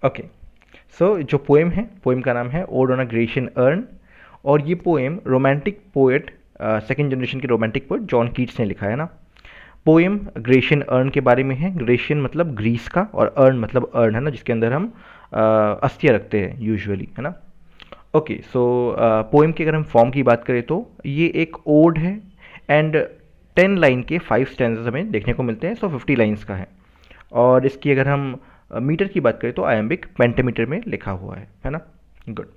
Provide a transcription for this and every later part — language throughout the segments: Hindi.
ओके, सो जो पोएम है, पोएम का नाम है odd on a Grecian earn, और ये poem romantic poet, second generation के रोमांटिक पोएट जॉन कीट्स ने लिखा है ना। पोएम ग्रेशियन अर्न के बारे में है। ग्रेशियन मतलब ग्रीस का, और अर्न मतलब अर्न है ना, जिसके अंदर हम अस्थियाँ रखते हैं यूजुअली, है ना। ओके, सो पोएम की अगर हम फॉर्म की बात करें तो ये एक ओड है, एंड 10 लाइन के 5 स्टैंडर्स हमें देखने को मिलते हैं, सो 50 लाइन्स का है। और इसकी अगर हम मीटर की बात करें तो आयम्बिक पेंटामीटर में लिखा हुआ है ना। गुड।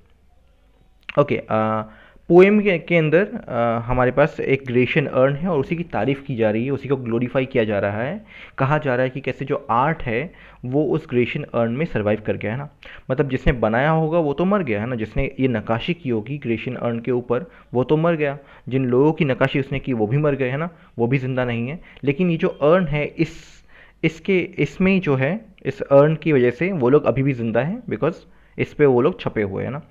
ओके, पोएम के अंदर हमारे पास एक ग्रेशियन अर्न है, और उसी की तारीफ़ की जा रही है, उसी को ग्लोरीफाई किया जा रहा है। कहा जा रहा है कि कैसे जो आर्ट है वो उस ग्रेशियन अर्न में सर्वाइव कर गया है ना। मतलब जिसने बनाया होगा वो तो मर गया है ना, जिसने ये नक्काशी की होगी ग्रेशियन अर्न के ऊपर वो तो मर गया, जिन लोगों की नक्काशी उसने की वो भी मर गए है ना, वो भी ज़िंदा नहीं है। लेकिन ये जो अर्न है, इसमें जो है, इस अर्न की वजह से वो लोग अभी भी ज़िंदा हैं, बिकॉज इस पे वो लोग छपे हुए हैं ना।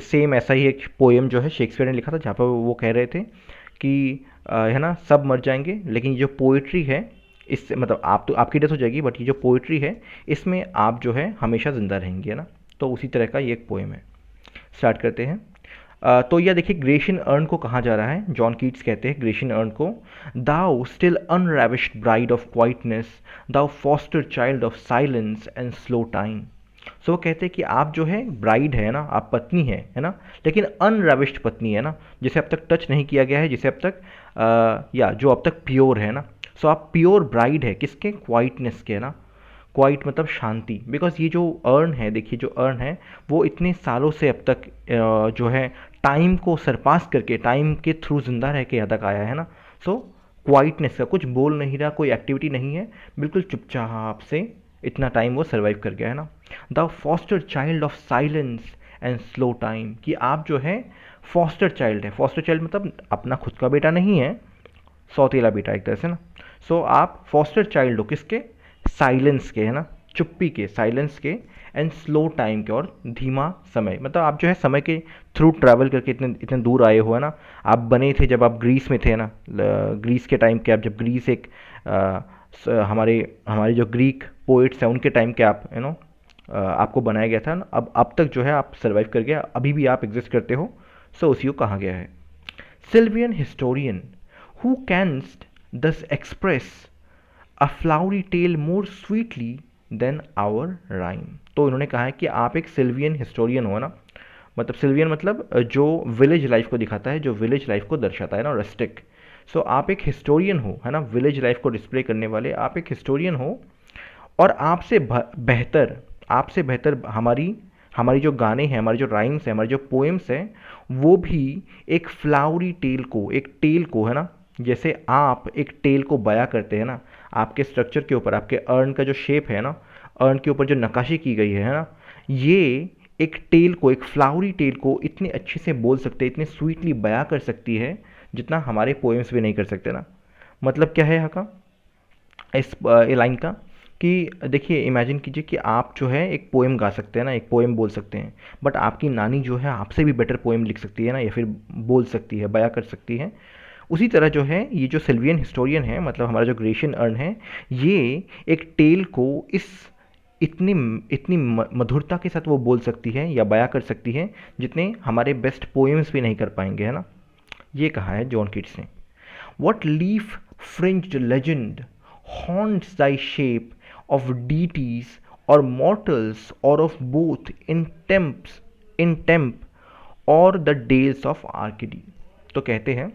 सेम ऐसा ही एक पोएम जो है शेक्सपियर ने लिखा था, जहाँ पर वो कह रहे थे कि है ना, सब मर जाएंगे, लेकिन ये जो पोइट्री है, इससे मतलब आप तो आपकी डेथ हो जाएगी, बट ये जो पोइट्री है इसमें आप जो है हमेशा ज़िंदा रहेंगे, है ना। तो उसी तरह का ये एक पोएम है। स्टार्ट करते हैं। तो यह देखिए ग्रेशियन अर्न को कहा जा रहा है, जॉन कीट्स कहते हैं ग्रेशियन अर्न को, thou still unravished bride of quietness, thou foster child of silence and slow time. सो वो कहते हैं कि आप जो है ब्राइड है ना, आप पत्नी है ना, लेकिन अनरेविश्ड पत्नी है ना, जिसे अब तक टच नहीं किया गया है, जिसे अब तक या जो अब तक प्योर है ना। सो आप प्योर ब्राइड है किसके, क्वाइटनेस के, है ना। क्वाइट मतलब शांति, बिकॉज ये जो अर्न है, देखिए जो अर्न है वो इतने सालों से अब तक जो है टाइम को सरपास करके, टाइम के थ्रू जिंदा रह के यहाँ तक आया है ना। सो क्वाइटनेस का, कुछ बोल नहीं रहा, कोई एक्टिविटी नहीं है, बिल्कुल चुपचाप से इतना टाइम वो सर्वाइव कर गया है ना। The foster child of silence and slow time, कि आप जो है फॉस्टर चाइल्ड है। फॉस्टर चाइल्ड मतलब अपना खुद का बेटा नहीं है, सौतेला बेटा एक तरह से ना। सो आप फॉस्टर चाइल्ड हो किसके, साइलेंस के, है ना, चुप्पी के, साइलेंस के, एंड स्लो टाइम के, और धीमा समय, मतलब आप जो है समय के थ्रू ट्रैवल करके इतने इतने दूर आए हो, है ना। आप बने थे जब आप ग्रीस में थे ना, ग्रीस के टाइम के, आप जब ग्रीस एक हमारे हमारे जो ग्रीक पोइट्स हैं उनके टाइम के, आप यू नो आपको बनाया गया था ना। अब तक जो है आप सर्वाइव कर गया, अभी भी आप एग्जिस्ट करते हो। सो उसी को कहा गया है। Sylvan historian who canst thus express a flowery tale more sweetly than our rhyme. तो इन्होंने कहा है कि आप एक सिल्वियन हिस्टोरियन हो ना, मतलब सिल्वियन मतलब जो विलेज लाइफ को दिखाता है, जो विलेज लाइफ को दर्शाता है ना, रस्टिक। सो आप एक हिस्टोरियन हो, है ना, विलेज लाइफ को डिस्प्ले करने वाले आप एक हिस्टोरियन हो, और बेहतर, आपसे बेहतर हमारी हमारी जो गाने हैं, हमारे जो राइम्स हैं, हमारे जो पोएम्स हैं, वो भी एक फ्लावरी टेल को, एक टेल को, है ना, जैसे आप एक टेल को बया करते हैं ना, आपके स्ट्रक्चर के ऊपर, आपके अर्न का जो शेप है ना, अर्न के ऊपर जो नक्काशी की गई है ना, ये एक टेल को, एक फ्लावरी टेल को इतने अच्छे से बोल सकते हैं, इतने स्वीटली बया कर सकती है, जितना हमारे पोएम्स भी नहीं कर सकते ना। मतलब क्या है यहाँ का, इस लाइन का, कि देखिए इमेजिन कीजिए कि आप जो है एक पोएम गा सकते हैं ना, एक पोएम बोल सकते हैं, बट आपकी नानी जो है आपसे भी बेटर पोएम लिख सकती है ना, या फिर बोल सकती है, बया कर सकती है। उसी तरह जो है ये जो सिल्वियन हिस्टोरियन है, मतलब हमारा जो ग्रेशियन अर्न है, ये एक टेल को इस इतनी इतनी मधुरता के साथ वो बोल सकती है या बया कर सकती है, जितने हमारे बेस्ट पोएम्स भी नहीं कर पाएंगे, है ना। ये कहा है जॉन कीट्स ने। What leaf fringed legend haunts thy shape of deities or mortals or of both in temp or the dales of Arcady। तो कहते हैं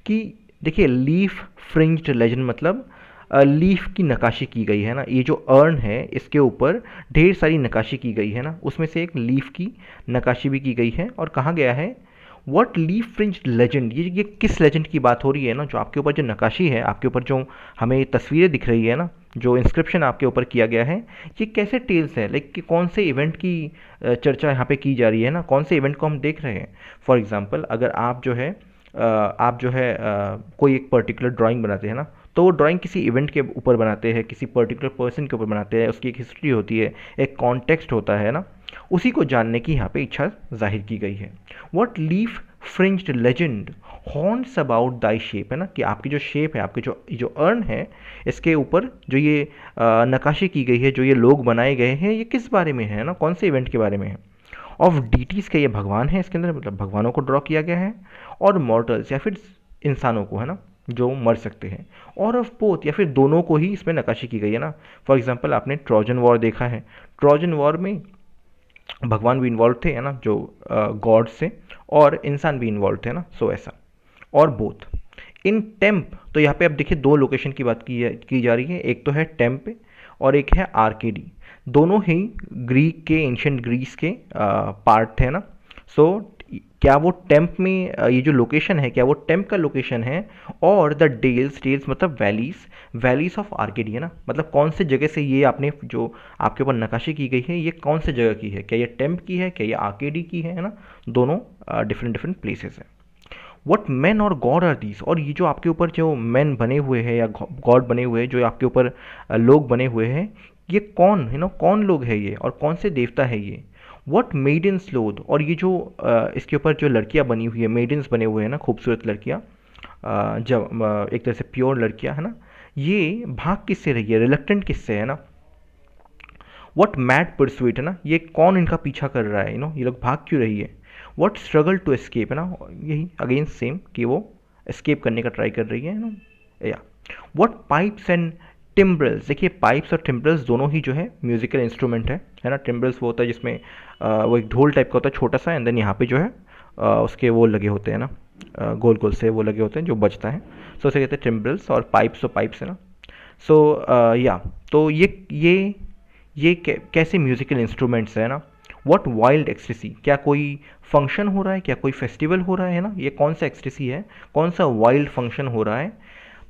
कि देखिए लीफ फ्रिंज्ड लेजेंड मतलब लीफ की नक्काशी की गई है ना, ये जो अर्न है इसके ऊपर ढेर सारी नक्काशी की गई है ना, उसमें से एक लीफ की नक्काशी भी की गई है। और कहा गया है व्हाट लीफ फ्रिंज्ड लेजेंड, ये किस लेजेंड की बात हो रही है ना, जो आपके ऊपर जो नक्काशी है, आपके ऊपर जो हमें तस्वीरें दिख रही है ना, जो इंस्क्रिप्शन आपके ऊपर किया गया है, ये कैसे टेल्स है, लाइक कि कौन से इवेंट की चर्चा यहाँ पे की जा रही है ना, कौन से इवेंट को हम देख रहे हैं। फॉर एग्जांपल अगर आप जो है कोई एक पर्टिकुलर ड्राइंग बनाते हैं ना, तो वो ड्राइंग किसी इवेंट के ऊपर बनाते हैं, किसी पर्टिकुलर पर्सन के ऊपर बनाते हैं, उसकी एक हिस्ट्री होती है, एक कॉन्टेक्स्ट होता है ना, उसी को जानने की यहाँ पे इच्छा जाहिर की गई है। What leaf fringed legend horns about Dai shape, है ना, कि आपकी जो शेप है, आपकी जो अर्न है, इसके ऊपर जो ये नक्काशी की गई है, जो ये लोग बनाए गए हैं, ये किस बारे में है ना, कौन से इवेंट के बारे में है। ऑफ डीटीज़ के ये भगवान है, इसके अंदर मतलब भगवानों को ड्रॉ किया गया है, और मॉर्टल्स या फिर इंसानों को, है ना, जो मर सकते हैं, और ऑफ बोथ या फिर दोनों को ही इसमें नक्काशी की गई है ना। फॉर एग्जांपल आपने ट्रोजन वॉर देखा है, ट्रोजन वॉर में भगवान भी इन्वॉल्व थे, है ना, जो गॉड से, और इंसान भी इन्वॉल्व थे, है ना, सो ऐसा। और बोथ इन टेम्प, तो यहाँ पे अब देखिए दो लोकेशन की बात की जा रही है, एक तो है टेम्प और एक है आर्केडी। दोनों ही ग्रीक के, एंशियंट ग्रीस के पार्ट थे ना। सो क्या वो टेम्प में ये जो लोकेशन है, क्या वो टेम्प का लोकेशन है, और द डेल्स मतलब वैलीज ऑफ आर्केडी, है ना, मतलब कौन से जगह से ये आपने जो आपके ऊपर नक्काशी की गई है, ये कौन से जगह की है, क्या ये टेम्प की है, क्या ये आर्केडी की है ना, दोनों डिफरेंट डिफरेंट प्लेसेस है। वट मैन और गॉड आर दीज, और ये जो आपके ऊपर जो मैन बने हुए हैं या गॉड बने हुए हैं, जो आपके ऊपर लोग बने हुए हैं, ये कौन है ना, कौन लोग है ये, और कौन से देवता है ये। वट मेडन्स लोद, और ये जो इसके ऊपर जो लड़कियां बनी हुई है, मेडन्स बने हुए हैं ना, खूबसूरत लड़कियां, जब एक तरह से प्योर लड़कियां, है ना, ये भाग किससे रही है, रिलक्टेंट किससे है ना। वट मैड परसुएट, है ना, ये कौन इनका पीछा कर रहा है, ये लोग भाग क्यों रही है। वट स्ट्रगल टू एस्केप, है ना, यही अगेन सेम कि वो एस्केप करने का ट्राई कर रही है ना, या। वट पाइप्स एंड टिम्ब्रल्स, देखिए पाइप्स और टिम्ब्रल्स दोनों ही जो है म्यूजिकल इंस्ट्रूमेंट है ना। टिम्ब्रल्स वो होता है जिसमें वो एक ढोल टाइप का होता है छोटा सा, एंड देन यहाँ पे जो है उसके वो लगे होते हैं ना, गोल गोल से वो लगे होते हैं जो बजता है, सो उसे कहते हैं टिम्ब्रल्स। और पाइप्स तो पाइप्स है ना। सो या, तो ये कैसे म्यूजिकल इंस्ट्रूमेंट्स है ना। वॉट वाइल्ड एक्सटेसी, क्या कोई फंक्शन हो रहा है, क्या कोई फेस्टिवल हो रहा है ना, ये कौन सा एक्सटेसी है, कौन सा वाइल्ड फंक्शन हो रहा है।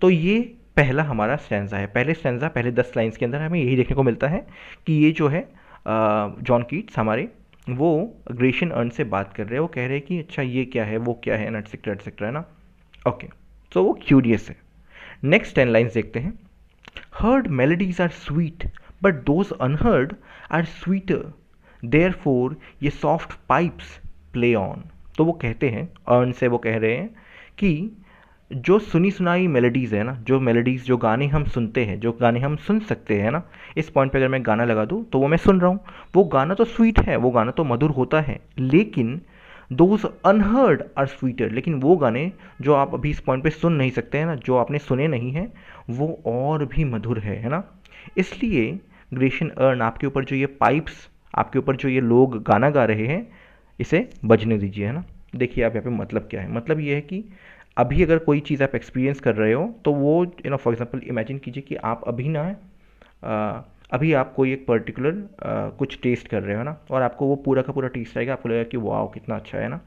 तो ये पहला हमारा स्टैंजा है। पहले 10 लाइन्स के अंदर हमें यही देखने को मिलता है कि ये जो है जॉन कीट्स हमारे, वो ग्रेशियन अर्न से बात कर रहे हैं, वो कह रहे हैं कि अच्छा ये क्या है, वो क्या है, एटसेट्रा है ना। ओके, सो वो क्यूरियस है। नेक्स्ट 10 लाइन्स देखते हैं। Heard melodies are sweet but those unheard are sweeter, therefore ye soft pipes play on. तो वो कहते हैं, अर्न से वो कह रहे हैं कि जो सुनी सुनाई मेलोडीज़ है ना, जो मेलोडीज़, जो गाने हम सुनते हैं, जो गाने हम सुन सकते हैं ना, इस पॉइंट पे अगर मैं गाना लगा दूँ तो वो मैं सुन रहा हूँ, वो गाना तो स्वीट है, वो गाना तो मधुर होता है, लेकिन दोज अनहर्ड आर स्वीटर, लेकिन वो गाने जो आप अभी इस पॉइंट पे सुन नहीं सकते हैं ना, जो आपने सुने नहीं हैं, वो और भी मधुर है ना। इसलिए ग्रेशियन अर्न आपके ऊपर जो ये पाइप्स, आपके ऊपर जो ये लोग गाना गा रहे हैं, इसे बजने दीजिए, है ना। देखिए आप यहाँ पे मतलब क्या है, मतलब ये है कि अभी अगर कोई चीज़ आप एक्सपीरियंस कर रहे हो तो वो फॉर एग्जांपल इमेजिन कीजिए कि आप अभी ना अभी आप कोई एक पर्टिकुलर कुछ टेस्ट कर रहे हो ना, और आपको वो पूरा का पूरा टेस्ट आएगा, आपको लगेगा कि वाह कितना अच्छा है ना।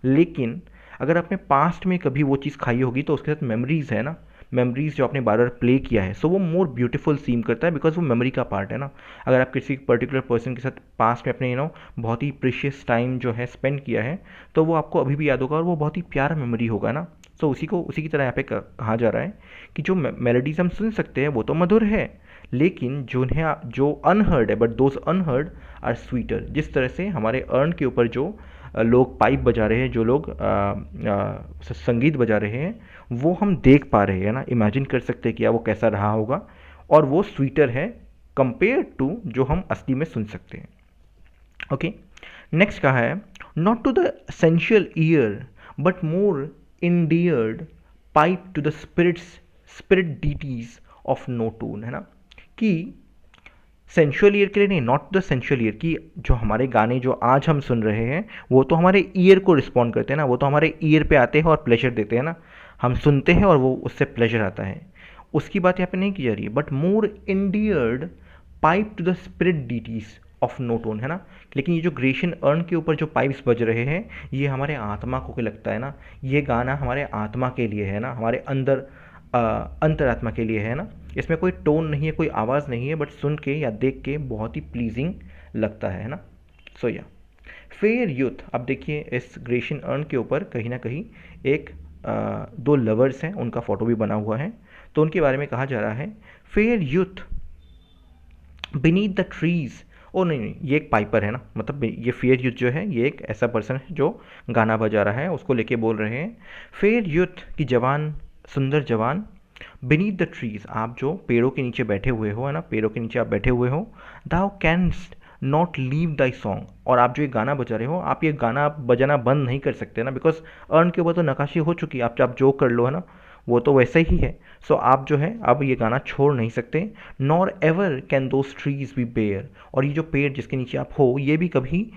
लेकिन अगर आपने पास्ट में कभी वो चीज़ खाई होगी तो उसके साथ मेमोरीज़ है ना, मेमोरीज जो आपने बार बार प्ले किया है, सो वो मोर ब्यूटीफुल सीम करता है, बिकॉज वो मेमोरी का पार्ट है ना। अगर आप किसी पर्टिकुलर पर्सन के साथ पास्ट में अपने बहुत ही प्रीशियस टाइम जो है स्पेंड किया है, तो वो आपको अभी भी याद होगा और वो बहुत ही प्यारा मेमोरी होगा ना। सो उसी की तरह यहाँ पे कहा जा रहा है कि जो मेलोडीज हम सुन सकते हैं वो तो मधुर है, लेकिन जो अनहर्ड है, but those unheard are sweeter. जिस तरह से हमारे अर्न के ऊपर जो लोग पाइप बजा रहे हैं, जो लोग संगीत बजा रहे हैं, वो हम देख पा रहे हैं ना, इमेजिन कर सकते हैं कि वो कैसा रहा होगा, और वो स्वीटर है कंपेयर टू जो हम असली में सुन सकते हैं। ओके, नेक्स्ट कहा है, not to the sensual ear but more endeared pipe to the spirit ditties of no tone, है ना, कि सेंशुअल ईयर के लिए नहीं, नॉट द सेंशुअल ईयर, की जो हमारे गाने जो आज हम सुन रहे हैं वो तो हमारे ईयर को रिस्पॉन्ड करते हैं ना, वो तो हमारे ईयर पे आते हैं और प्लेजर देते हैं ना, हम सुनते हैं और वो उससे प्लेजर आता है, उसकी बात यहाँ पे नहीं की जा रही है। But more endeared pipe to the spirit ditties of no tone, है ना। लेकिन ये जो ग्रेशियन अर्न के ऊपर जो पाइप्स बज रहे हैं, ये हमारे आत्मा को लगता है ना, ये गाना हमारे आत्मा के लिए है ना, हमारे अंदर अंतरात्मा के लिए है ना। इसमें कोई टोन नहीं है, कोई आवाज़ नहीं है, बट सुन के या देख के बहुत ही प्लीजिंग लगता है ना। सो या फेयर यूथ, अब देखिए इस ग्रेशियन अर्न के ऊपर कहीं ना कहीं एक दो लवर्स हैं, उनका फोटो भी बना हुआ है, तो उनके बारे में कहा जा रहा है, fair youth beneath the trees ओ नहीं नहीं, ये एक पाइपर है ना, मतलब ये फेयर यूथ जो है ये एक ऐसा पर्सन है जो गाना बजा रहा है, उसको लेके बोल रहे हैं फेयर यूथ की जवान, सुंदर जवान, बीनीथ द ट्रीज, आप जो पेड़ों के नीचे बैठे हुए हो, है ना, पेड़ों के नीचे आप बैठे हुए हो, दाउ कैनस्ट नॉट लीव दाई सॉन्ग, और आप जो ये गाना बजा रहे हो, आप ये गाना बजाना बंद नहीं कर सकते ना, बिकॉज अर्न के ऊपर तो नकाशी हो चुकी है, आप जो कर लो, है ना, वो तो वैसे ही है। सो आप जो है अब ये गाना छोड़ नहीं सकते। Nor ever can those trees be bare, और ये जो पेड़ जिसके नीचे आप हो ये भी कभी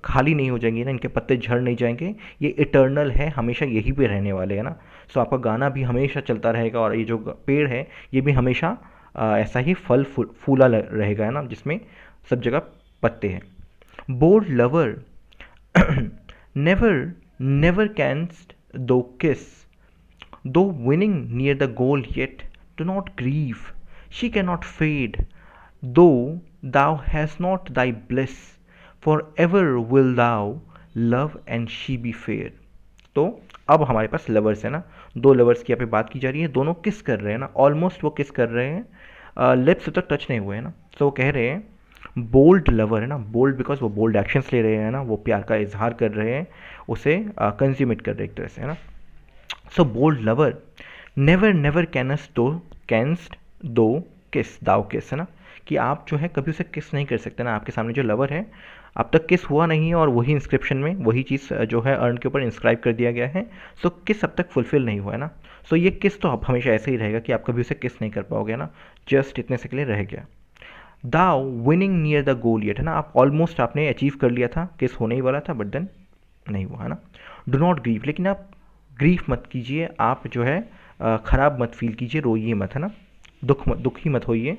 खाली नहीं हो जाएंगे ना, इनके पत्ते झड़ नहीं जाएंगे, ये इटर्नल है, हमेशा यहीं पे रहने वाले हैं ना। सो आपका गाना भी हमेशा चलता रहेगा, और ये जो पेड़ है ये भी हमेशा ऐसा ही फूला रहेगा, है ना, जिसमें सब जगह पत्ते हैं। Bold lover never never canst thou kiss, though winning near the goal, yet do not grieve. She cannot fade, though thou hast not thy bliss. Forever will thou love and she be fair. तो अब हमारे पास लवर्स है ना, दो लवर्स की यहाँ पे बात की जा रही है, दोनों किस कर रहे हैं ना, ऑलमोस्ट वो किस कर रहे हैं, लिप्स तक टच नहीं हुए हैं ना। तो वो कह रहे हैं बोल्ड लवर, है ना, बोल्ड बिकॉज वो बोल्ड एक्शंस ले रहे हैं ना, वो प्यार का इजहार कर रहे हैं, उसे कंज्यूमेट कर रहे हैं एक तरह से, है ना। So bold lover never never canst thou kiss, दाव किस, है ना, कि आप जो है कभी उसे किस नहीं कर सकते ना, आपके सामने जो लवर है अब तक किस हुआ नहीं है, और वही इंस्क्रिप्शन में वही चीज़ जो है अर्न के ऊपर इंस्क्राइब कर दिया गया है। सो किस अब तक फुलफिल नहीं हुआ है ना। सो ये किस तो अब हमेशा ऐसे ही रहेगा कि आप कभी उसे किस नहीं कर पाओगे ना, जस्ट इतने से के लिए रह गया। दाव winning near the goal yet, है ना, आप ऑलमोस्ट आपने अचीव कर लिया था, किस होने ही वाला था, बट देन नहीं हुआ, है ना। डू नॉट ग्रीव, लेकिन आप ग्रीफ मत कीजिए, आप जो है ख़राब मत फील कीजिए, रोइए मत, है ना, दुखी मत होइए।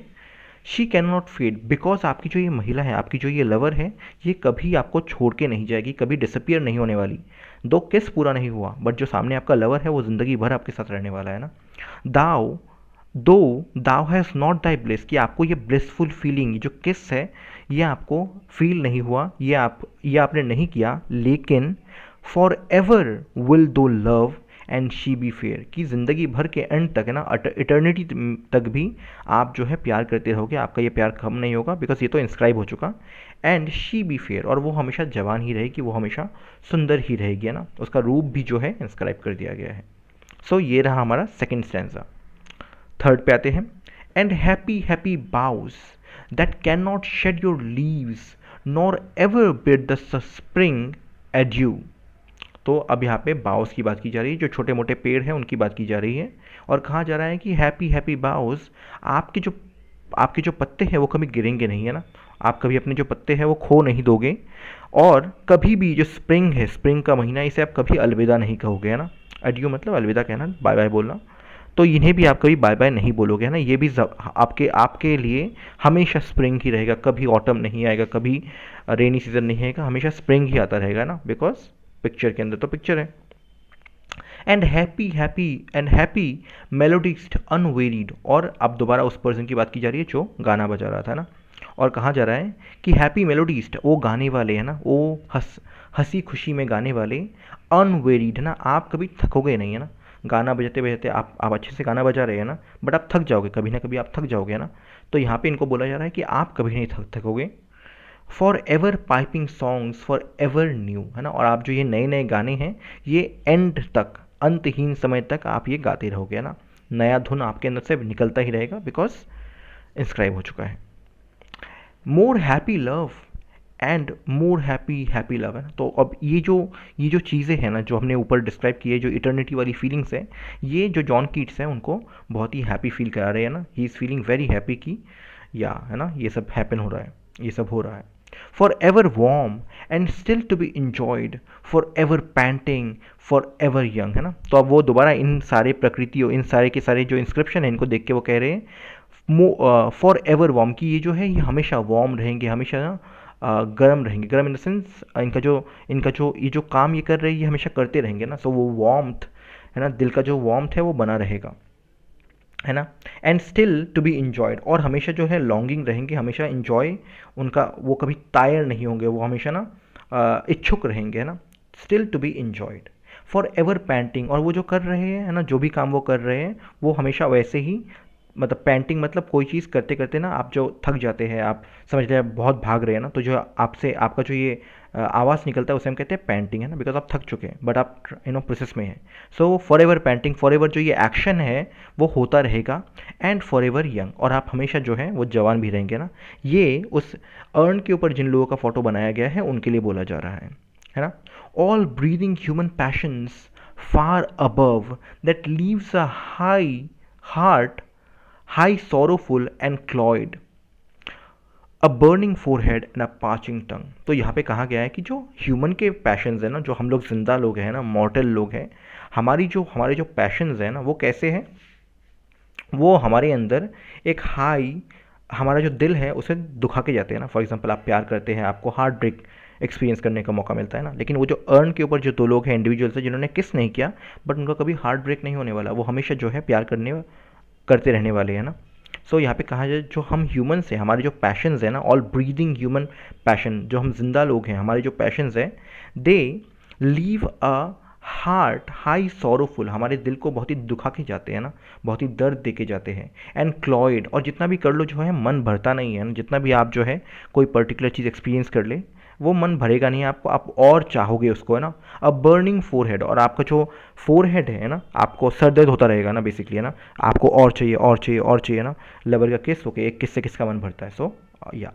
She can not fade, because आपकी जो ये महिला है, आपकी जो ये लवर है, ये कभी आपको छोड़ के नहीं जाएगी, कभी डिसअपियर नहीं होने वाली। दो किस पूरा नहीं हुआ, बट जो सामने आपका लवर है वो ज़िंदगी भर आपके साथ रहने वाला है ना। दाव दो दाव हैज़ नॉट दाई ब्लिस, कि आपको ये ब्लिसफुल फीलिंग जो किस है ये आपको फील नहीं हुआ, ये आपने नहीं किया, लेकिन फॉर एवर विल दो love and she be fair, कि ज़िंदगी भर के एंड तक, है ना, इटर्निटी तक भी आप जो है प्यार करते रहोगे, आपका ये प्यार कम नहीं होगा, बिकॉज ये तो इंस्क्राइब हो चुका। एंड शी बी फेयर, और वो हमेशा जवान ही रहेगी, वो हमेशा सुंदर ही रहेगी, है ना, उसका रूप भी जो है इंस्क्राइब कर दिया गया है। सो ये रहा हमारा सेकेंड स्टैंजा। थर्ड पे आते हैं। And happy happy boughs that can not shed your leaves nor ever bid the spring adieu. तो अब यहाँ पे बाउस की बात की जा रही है, जो छोटे मोटे पेड़ हैं उनकी बात की जा रही है, और कहा जा रहा है कि हैप्पी हैप्पी बाउस, आपके जो पत्ते हैं वो कभी गिरेंगे नहीं, है ना, आप कभी अपने जो पत्ते हैं वो खो नहीं दोगे, और कभी भी जो स्प्रिंग है, स्प्रिंग का महीना, इसे आप कभी अलविदा नहीं कहोगे, है ना। एडियो मतलब अलविदा कहना, बाय बाय बोलना, तो इन्हें भी आप कभी बाय बाय नहीं बोलोगे, है ना। ये भी आपके लिए हमेशा स्प्रिंग ही रहेगा, कभी ऑटम नहीं आएगा, कभी रेनी सीजन नहीं आएगा, हमेशा स्प्रिंग ही आता रहेगा ना, बिकॉज पिक्चर के अंदर तो पिक्चर है। एंड हैप्पी मेलोडिस्ट अनवेरिड, और अब दोबारा उस पर्सन की बात की जा रही है जो गाना बजा रहा था ना, और कहा जा रहा है कि हैप्पी मेलोडिस्ट, वो गाने वाले, है ना, वो हंसी खुशी में गाने वाले, अनवेरिड, है ना, आप कभी थकोगे नहीं, है ना, गाना बजाते बजाते आप अच्छे से गाना बजा रहे हैं ना, बट आप थक जाओगे, कभी ना कभी आप थक जाओगे ना। तो यहाँ पे इनको बोला जा रहा है कि आप कभी नहीं थकोगे। For ever piping songs for ever new, है ना, और आप जो ये नए नए गाने हैं ये एंड तक, अंतहीन समय तक आप ये गाते रहोगे, है ना, नया धुन आपके अंदर से निकलता ही रहेगा, बिकॉज इंस्क्राइब हो चुका है। More happy love and more happy happy love, है ना। तो अब ये जो चीज़ें हैं ना, जो हमने ऊपर डिस्क्राइब की है, जो इटर्निटी वाली फीलिंग्स है, ये जो जॉन कीट्स हैं उनको बहुत ही हैप्पी फील करा रहे हैं ना, he is feeling very happy की, या, है ना, ये सब हैपन हो रहा है, ये सब हो रहा है। forever warm and still to be enjoyed, forever panting, forever young, है ना। तो अब वो दोबारा इन सारे प्रकृतियों, इन सारे के सारे जो इंस्क्रिप्शन है इनको देख के वो कह रहे हैं फॉर एवर वार्म, की ये जो है ये हमेशा वार्म रहेंगे, हमेशा ना गर्म रहेंगे, गर्म इन द सेंस इनका जो ये जो काम ये कर रहे हैं ये हमेशा करते रहेंगे ना। सो वो वार्मथ, है ना, दिल का जो वार्मथ है वो बना रहेगा, है ना। And still to be enjoyed, और हमेशा जो है लॉन्गिंग रहेंगे, हमेशा इंजॉय उनका, वो कभी टायर नहीं होंगे, वो हमेशा ना इच्छुक रहेंगे, है ना। Still to be enjoyed, for ever panting, और वो जो कर रहे हैं, है ना, जो भी काम वो कर रहे हैं वो हमेशा वैसे ही मतलब पैंटिंग मतलब कोई चीज़ करते करते ना आप जो थक जाते हैं, आप समझ रहे हैं बहुत भाग रहे हैं ना, तो जो आपसे आपका जो ये आवाज़ निकलता है उसे हम कहते हैं पैंटिंग, है ना, बिकॉज आप थक चुके हैं बट आप प्रोसेस में हैं। So for ever painting, for ever जो ये एक्शन है वो होता रहेगा, एंड फॉर एवर यंग, और आप हमेशा जो है वो जवान भी रहेंगे ना। ये उस अर्न के ऊपर जिन लोगों का फोटो बनाया गया है उनके लिए बोला जा रहा है ना। All breathing human patience far above that leaves a high sorrowful and cloyed, a burning forehead and a parching tongue। तो यहाँ पे कहा गया है कि जो ह्यूमन के पैशंस है ना, जो हम लोग जिंदा लोग हैं ना, मॉर्टल लोग हैं, हमारे जो पैशंस हैं ना वो कैसे हैं, वो हमारे अंदर एक हमारा जो दिल है उसे दुखा के जाते हैं ना। फॉर एग्जांपल आप प्यार करते हैं, आपको हार्ट ब्रेक एक्सपीरियंस करने का मौका मिलता है ना, लेकिन वो जो अर्न के ऊपर जो दो लोग हैं, इंडिविजुअल्स हैं जिन्होंने किस नहीं किया, बट उनका कभी हार्ट ब्रेक नहीं होने वाला, वो हमेशा जो है प्यार करते रहने वाले हैं ना। सो यहाँ पे कहा जाए जो हम ह्यूमन्स हैं, हमारे जो पैशंस हैं ना, ऑल ब्रीदिंग ह्यूमन पैशन, जो हम जिंदा लोग हैं, हमारे जो पैशंस हैं, they leave a heart high sorrowful, हमारे दिल को बहुत ही दुखा के जाते हैं ना, बहुत ही दर्द दे के जाते हैं, एंड क्लॉयड, और जितना भी कर लो जो है मन भरता नहीं है ना, जितना भी आप जो है कोई पर्टिकुलर चीज़ एक्सपीरियंस कर ले वो मन भरेगा नहीं आपको, आप और चाहोगे उसको, है ना। अ बर्निंग फोरहेड, और आपका जो फोरहेड है ना, आपको सर दर्द होता रहेगा ना बेसिकली, है ना, आपको और चाहिए और चाहिए और चाहिए ना, लवर का किस ओके, एक किस से किसका मन भरता है। सो या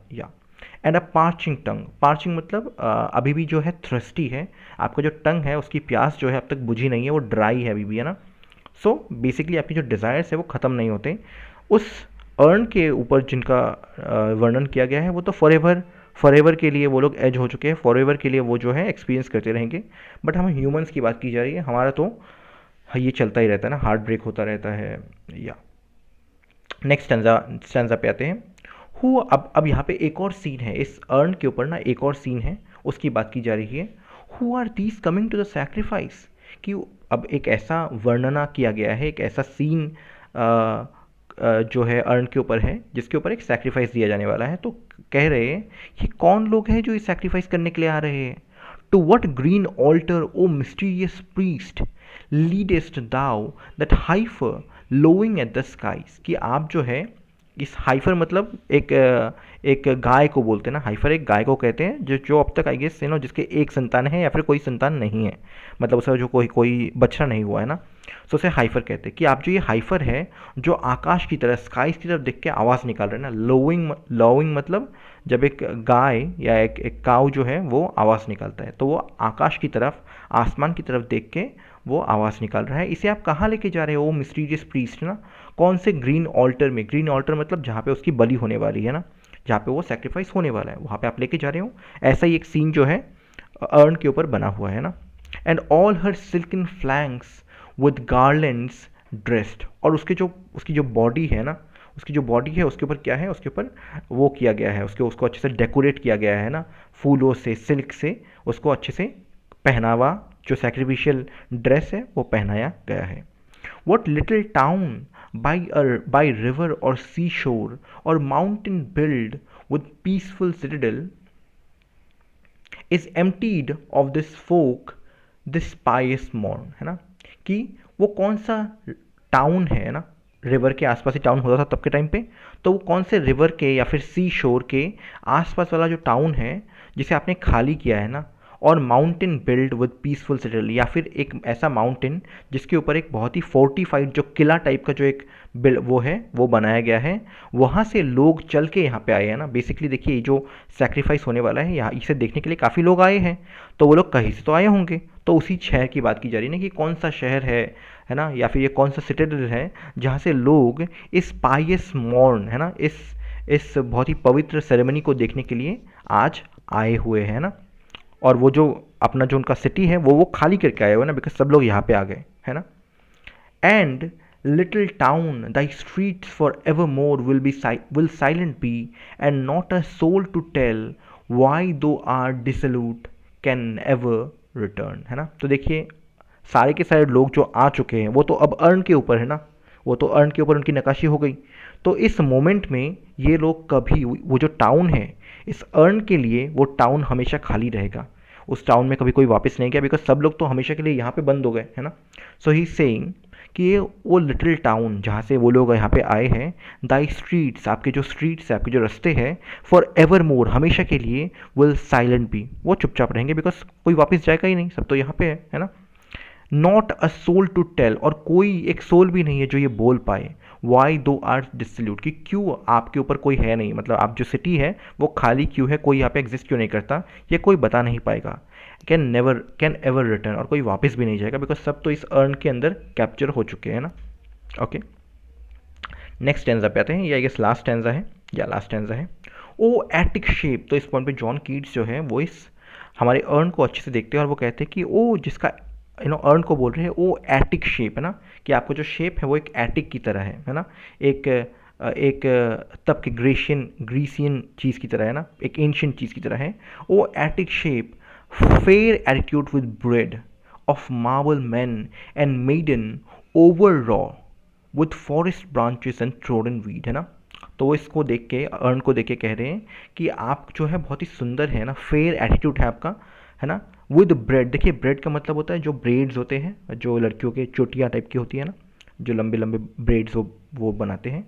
एंड अ पार्चिंग टंग, पार्चिंग मतलब अभी भी जो है थ्रस्टी है, आपका जो टंग है उसकी प्यास जो है अब तक बुझी नहीं है, वो ड्राई है अभी भी, है ना। सो बेसिकली आपकी जो डिज़ायर्स है वो ख़त्म नहीं होते। उस अर्न के ऊपर जिनका वर्णन किया गया है वो तो फॉर एवर के लिए वो लोग एज हो चुके हैं, फॉर एवर के लिए वो जो है एक्सपीरियंस करते रहेंगे। बट हम ह्यूमंस की बात की जा रही है, हमारा तो ये चलता ही रहता है ना, हार्ट ब्रेक होता रहता है। या नेक्स्ट स्टैंजा पे आते हैं। हु अब यहाँ पे एक और सीन है, इस अर्न के ऊपर ना एक और सीन है, उसकी बात की जा रही है। Who are these coming to the sacrifice, कि अब एक ऐसा वर्णना किया गया है, एक ऐसा सीन जो है अर्न के ऊपर है जिसके ऊपर एक सैक्रिफाइस दिया जाने वाला है। तो कह रहे हैं ये कौन लोग हैं जो इस सैक्रिफाइस करने के लिए आ रहे हैं। To what green altar O mysterious priest leadest thou that heifer lowing at the skies, कि आप जो है इस हाइफर मतलब एक गाय को बोलते हैं ना, हाइफर एक गाय को कहते हैं जो अब तक आई गेस जिसके एक संतान है या फिर कोई संतान नहीं है, मतलब उसका जो कोई बच्चा नहीं हुआ है ना, तो उसे हाइफर कहते हैं। कि आप जो ये हाइफर है जो आकाश की तरफ, स्काइज की तरफ देख के आवाज़ निकाल रहे हैं ना, लोइंग मतलब जब एक गाय या एक काऊ जो है वो आवाज़ निकालता है, तो वो आकाश की तरफ, आसमान की तरफ देख के वो आवाज़ निकाल रहा है। इसे आप कहाँ लेके जा रहे हो, वो मिस्टीरियस प्रीस्ट ना, कौन से ग्रीन ऑल्टर में, ग्रीन ऑल्टर मतलब जहाँ पे उसकी बलि होने वाली है ना, जहाँ पे वो सेक्रीफाइस होने वाला है, वहाँ पे आप लेके जा रहे हो। ऐसा ही एक सीन जो है अर्न के ऊपर बना हुआ है ना। And all her silken flanks with garlands dressed, और उसकी जो बॉडी है ना, उसकी जो बॉडी है उसके ऊपर क्या है, उसके ऊपर वो किया गया है, उसको अच्छे से डेकोरेट किया गया है ना, फूलों से, सिल्क से उसको अच्छे से पहनावा, जो सैक्रिफिशियल ड्रेस है वो पहनाया गया है। What little town by river or seashore or mountain built with peaceful citadel is emptied of this folk this pious morn, है ना। कि वो कौन सा टाउन है ना, रिवर के आसपास ही टाउन होता था तब के टाइम पे, तो वो कौन से रिवर के या फिर सी शोर के आसपास वाला जो टाउन है जिसे आपने खाली किया है ना, और mountain build with peaceful Seattle, या फिर एक ऐसा माउंटेन जिसके ऊपर एक बहुत ही फोर्टिफाइड जो किला टाइप का जो एक वो है वो बनाया गया है, वहाँ से लोग चल के यहाँ पे आए हैं ना। बेसिकली देखिए ये जो सैक्रिफाइस होने वाला है यहाँ, इसे देखने के लिए काफ़ी लोग आए हैं, तो वो लोग कहीं से तो आए होंगे, तो उसी शहर की बात की जा रही है ना, कि कौन सा शहर है ना, या फिर ये कौन सा सिटेडल है जहाँ से लोग इस पायस मॉर्न, है ना, इस बहुत ही पवित्र सेरेमनी को देखने के लिए आज आए हुए हैं ना। और वो जो अपना जो उनका सिटी है वो खाली करके आए हुए ना, बिकॉज सब लोग यहाँ पे आ गए, है ना। And little town thy streets for ever more will silent be and not a soul to tell why thou are desolate can ever return, है ना। तो देखिए सारे के सारे लोग जो आ चुके हैं वो तो अब अर्न के ऊपर है ना, वो तो अर्न के ऊपर उनकी नक्काशी हो गई, तो इस मोमेंट में ये लोग कभी, वो जो टाउन है इस अर्न के लिए, वो टाउन हमेशा खाली रहेगा, उस टाउन में कभी कोई वापस नहीं गया, बिकॉज सब लोग तो हमेशा के लिए यहाँ पे बंद हो गए, है ना। सो ही सेइंग कि ये वो लिटिल टाउन जहाँ से वो लोग यहाँ पे आए हैं, दाई स्ट्रीट्स, आपके जो स्ट्रीट्स है, आपके जो रास्ते हैं, फॉर एवर मोर, हमेशा के लिए, विल साइलेंट बी, वो चुपचाप रहेंगे, बिकॉज कोई वापस जाएगा ही नहीं, सब तो यहाँ पे है ना। Not a soul to tell, और कोई एक सोल भी नहीं है जो ये बोल पाए, वाई दो आर डिसल्यूट, कि क्यों आपके ऊपर कोई है नहीं, मतलब आप जो सिटी है वो खाली क्यों है, कोई यहाँ पे एग्जिस्ट क्यों नहीं करता, ये कोई बता नहीं पाएगा। कैन एवर रिटर्न, और कोई वापस भी नहीं जाएगा, बिकॉज सब तो इस अर्न के अंदर कैप्चर हो चुके हैं ना। ओके, नेक्स्ट टेंजा पे आते हैं, ये आई गेस लास्ट टेंजा है, या लास्ट टेंजा है। ओ एटिक शेप, तो इस पॉइंट पे जॉन कीट्स जो है वो इस हमारे अर्न को अच्छे से देखते हैं और वो कहते हैं कि ओ जिसका अर्न को बोल रहे हैं वो एटिक शेप है ना, कि आपको जो शेप है वो एक एटिक की तरह है ना, एक एक तब के ग्रीसियन चीज़ की तरह है ना, एक एंशियंट चीज़ की तरह है। वो Attic shape, fair attitude with brede of marble men and maiden overwrought with forest branches and trodden weed, है ना। तो वो इसको देख के, अर्न को देख के कह रहे हैं कि आप जो है बहुत ही सुंदर है ना, फेयर एटीट्यूड है आपका, है ना। विद ब्रेड, देखिए ब्रेड का मतलब होता है जो ब्रेड्स होते हैं, जो लड़कियों के चोटियाँ टाइप की होती है ना, जो लंबे लंबे ब्रेड्स वो बनाते हैं।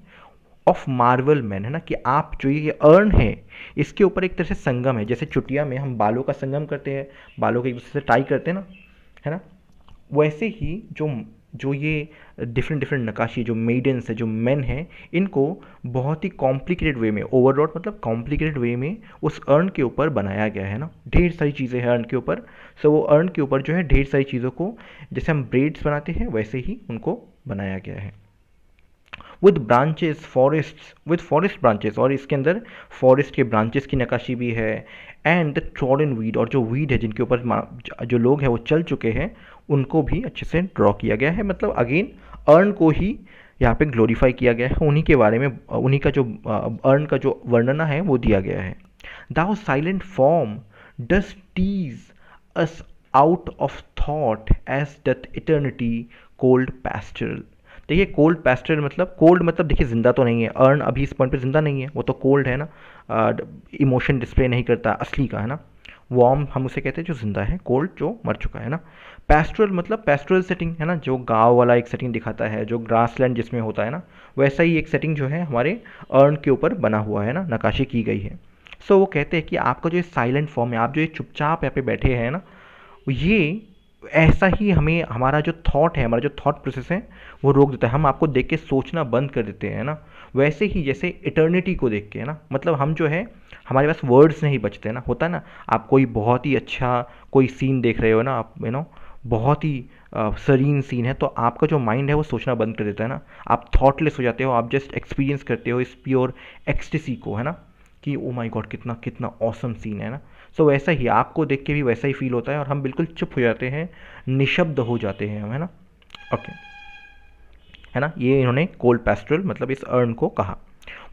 ऑफ मार्वल मैन, है ना, कि आप जो ये अर्न है इसके ऊपर एक तरह से संगम है, जैसे चुटिया में हम बालों का संगम करते हैं, बालों के एक दूसरे से टाई करते हैं ना, है ना, वैसे ही जो जो ये डिफरेंट डिफरेंट नकाशी, जो मेडन्स है, जो मेन हैं, इनको बहुत ही कॉम्प्लिकेटेड वे में, ओवरलॉट मतलब कॉम्प्लिकेटेड वे में उस अर्न के ऊपर बनाया गया है ना। ढेर सारी चीज़ें हैं अर्न के ऊपर, सो वो अर्न के ऊपर जो है ढेर सारी चीज़ों को, जैसे हम ब्रेड्स बनाते हैं वैसे ही उनको बनाया गया है। With branches, forest, with forest branches, और इसके अंदर फॉरेस्ट के ब्रांचेस की नक्काशी भी है। एंड द ट्रॉडन वीड, और जो वीड है जिनके ऊपर जो लोग हैं वो चल चुके हैं, उनको भी अच्छे से ड्रॉ किया गया है। मतलब अगेन अर्न को ही यहाँ पे ग्लोरीफाई किया गया है, उन्हीं के बारे में, उन्हीं का जो अर्न का जो वर्णना है वो दिया गया है। Thou silent form dost tease us out of thought as doth eternity cold pastoral. देखिए कोल्ड पैस्टरल मतलब, कोल्ड मतलब देखिए जिंदा तो नहीं है, अर्न अभी इस पॉइंट पे जिंदा नहीं है, वो तो कोल्ड है ना, इमोशन डिस्प्ले नहीं करता असली का, है ना। वार्म हम उसे कहते हैं जो जिंदा है, कोल्ड जो मर चुका है ना। पैस्टरल मतलब पैस्टरल सेटिंग, है ना, जो गांव वाला एक सेटिंग दिखाता है, जो ग्रासलैंड जिसमें होता है ना, वैसा ही एक सेटिंग जो है हमारे अर्न के ऊपर बना हुआ है ना, नक्काशी की गई है। सो वो कहते हैं कि आपका जो साइलेंट फॉर्म है, आप जो ये चुपचाप यहाँ पे बैठे हैं ना, ये ऐसा ही हमें, हमारा जो थॉट है, हमारा जो थॉट प्रोसेस है वो रोक देता है, हम आपको देख के सोचना बंद कर देते हैं ना। वैसे ही जैसे इटर्निटी को देख के, है ना, मतलब हम जो है हमारे पास वर्ड्स नहीं बचते ना, होता है ना, आप कोई बहुत ही अच्छा कोई सीन देख रहे हो ना, आप बहुत ही सरीन सीन है, तो आपका जो माइंड है वो सोचना बंद कर देता है ना, आप थॉटलेस हो जाते हो, आप जस्ट एक्सपीरियंस करते हो इस प्योर एक्सटेसी को, है ना, कि ओ माय गॉड कितना कितना ऑसम सीन है ना। सो वैसा ही आपको देख के भी वैसा ही फील होता है और हम बिल्कुल चुप हो जाते हैं, निशब्द हो जाते हैं हम, है ना। ओके, है ना, ये इन्होंने कोल्ड पैस्ट्रल मतलब इस अर्न को कहा।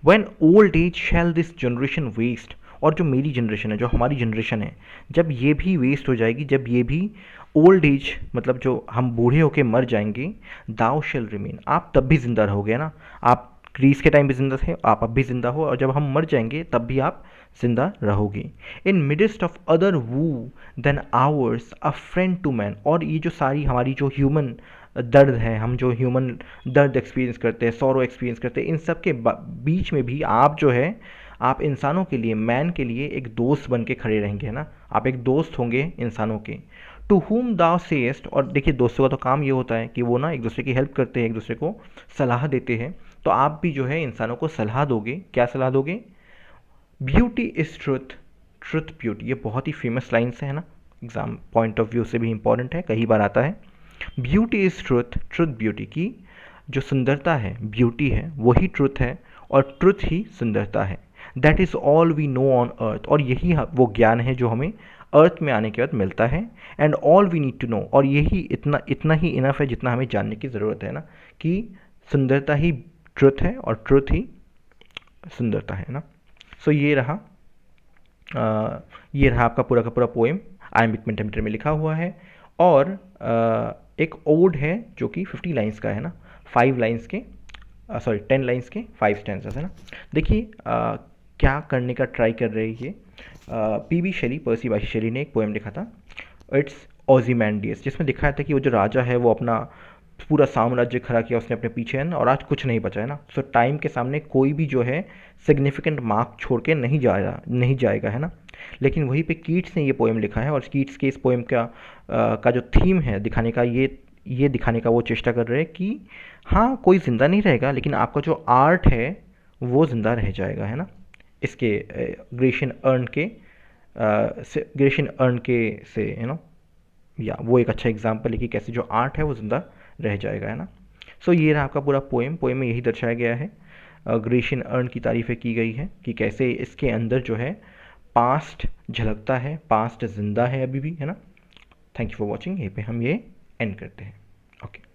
When old age shall this generation waste, और जो मेरी जनरेशन है, जो हमारी जनरेशन है, जब ये भी वेस्ट हो जाएगी, जब ये भी ओल्ड एज मतलब जो हम बूढ़े होके मर जाएंगे, दाउ शेल रिमेन, आप तब भी जिंदा रहोगे ना, आप ग्रीस के टाइम भी जिंदा थे, आप अब भी जिंदा हो, और जब हम मर जाएंगे तब भी आप जिंदा रहोगे। In midst of other woe than ours a friend to man, और ये जो सारी हमारी जो ह्यूमन दर्द है, हम जो ह्यूमन दर्द एक्सपीरियंस करते हैं, सॉरो एक्सपीरियंस करते हैं, इन सब के बीच में भी आप जो है, आप इंसानों के लिए, मैन के लिए एक दोस्त बन के खड़े रहेंगे, है ना, आप एक दोस्त होंगे इंसानों के। टू हुम दाउ सेस्ट, और देखिए दोस्तों का तो काम ये होता है कि वो ना एक दूसरे की हेल्प करते हैं, एक दूसरे को सलाह देते हैं, तो आप भी जो है इंसानों को सलाह दोगे, क्या सलाह दोगे? Beauty is truth, truth beauty, ये बहुत ही फेमस लाइन्स है ना, एग्जाम पॉइंट ऑफ व्यू से भी इंपॉर्टेंट है, कई बार आता है। Beauty is truth, truth beauty, की जो सुंदरता है, ब्यूटी है, वही ट्रुथ है, और ट्रुथ ही सुंदरता है। That is all we know on earth, और यही वो ज्ञान है जो हमें अर्थ में आने के बाद मिलता है। And all we need to know, और यही इतना इतना ही इनफ है जितना हमें जानने की ज़रूरत है ना, कि सुंदरता ही ट्रुथ है और ट्रुथ ही सुंदरता है ना। सो ये रहा आपका पूरा का पूरा पोएम आयम्बिक पेंटामीटर में लिखा हुआ है, और एक ओड है जो कि 50 लाइन्स का है ना, 5 लाइन्स के 10 लाइन्स के 5 स्टैंजास है ना। देखिए क्या करने का ट्राई कर रही है पीबी शेली, पर्सी बाशी शेली ने एक पोएम लिखा था, इट्स ओजीमैंडियस, जिसमें दिखाया था कि वो जो राजा है वो अपना पूरा साम्राज्य खड़ा किया उसने अपने पीछे है ना, और आज कुछ नहीं बचा है ना। सो टाइम के सामने कोई भी जो है सिग्निफिकेंट मार्क छोड़ के नहीं जाएगा है ना। लेकिन वहीं पे कीट्स ने ये पोएम लिखा है, और कीट्स के इस पोएम का जो थीम है दिखाने का, ये दिखाने का वो चेष्टा कर रहे हैं कि हाँ कोई ज़िंदा नहीं रहेगा, लेकिन आपका जो आर्ट है वो ज़िंदा रह जाएगा है ना। इसके ग्रेशियन अर्न के से या वो एक अच्छा एग्जाम्पल है कि कैसे जो आर्ट है वो ज़िंदा रह जाएगा है ना। सो ये रहा आपका पूरा पोएम में यही दर्शाया गया है। ग्रेशियन अर्न की तारीफ़ें की गई है कि कैसे इसके अंदर जो है पास्ट झलकता है, पास्ट ज़िंदा है अभी भी है ना। Thank you for watching. यहीं पे हम ये एंड करते हैं। ओके।